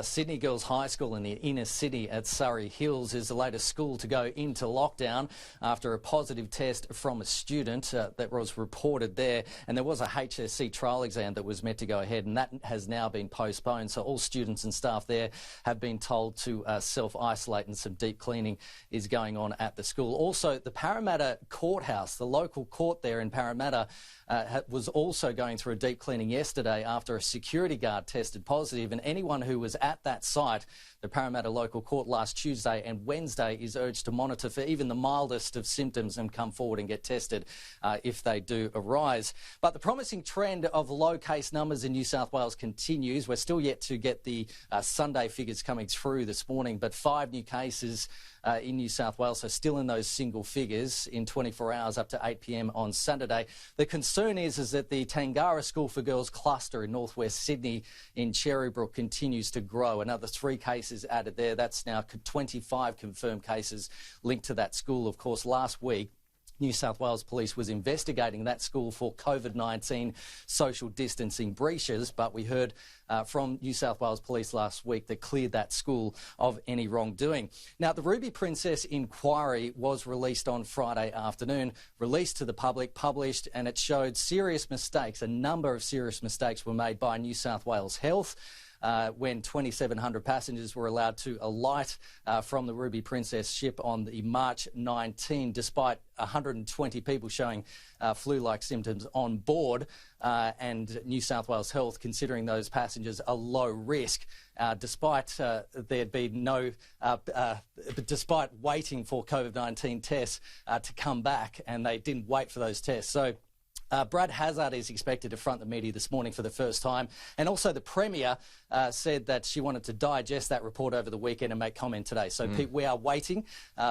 Sydney Girls High School in the inner city at Surrey Hills is the latest school to go into lockdown after a positive test from a student that was reported there. And there was a HSC trial exam that was meant to go ahead, and that has now been postponed. So all students and staff there have been told to self-isolate, and some deep cleaning is going on at the school. Also, the Parramatta Courthouse, the local court there in Parramatta, was also going through a deep cleaning yesterday after a security guard tested positive, and anyone who was at that site, the Parramatta local court, last Tuesday and Wednesday, is urged to monitor for even the mildest of symptoms and come forward and get tested if they do arise. But the promising trend of low case numbers in New South Wales continues. We're still yet to get the Sunday figures coming through this morning, but 5 new cases in New South Wales, so still in those single figures in 24 hours up to 8 p.m. on Saturday. The concern is that the Tangara School for Girls cluster in northwest Sydney in Cherrybrook continues to grow. Another 3 cases added there. That's now 25 confirmed cases linked to that school. Of course, last week, New South Wales Police was investigating that school for COVID-19 social distancing breaches, but we heard from New South Wales Police last week that cleared that school of any wrongdoing. Now, the Ruby Princess inquiry was released on Friday afternoon, released to the public, published, and it showed serious mistakes. A number of serious mistakes were made by New South Wales Health when 2,700 passengers were allowed to alight from the Ruby Princess ship on the March 19, despite 120 people showing flu-like symptoms on board, and New South Wales Health considering those passengers a low risk, despite there'd been no, despite waiting for COVID-19 tests to come back, and they didn't wait for those tests. So Brad Hazzard is expected to front the media this morning for the first time, and also the Premier said that she wanted to digest that report over the weekend and make comment today. So we are waiting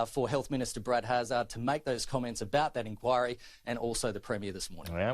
for Health Minister Brad Hazzard to make those comments about that inquiry, and also the Premier this morning. Yeah.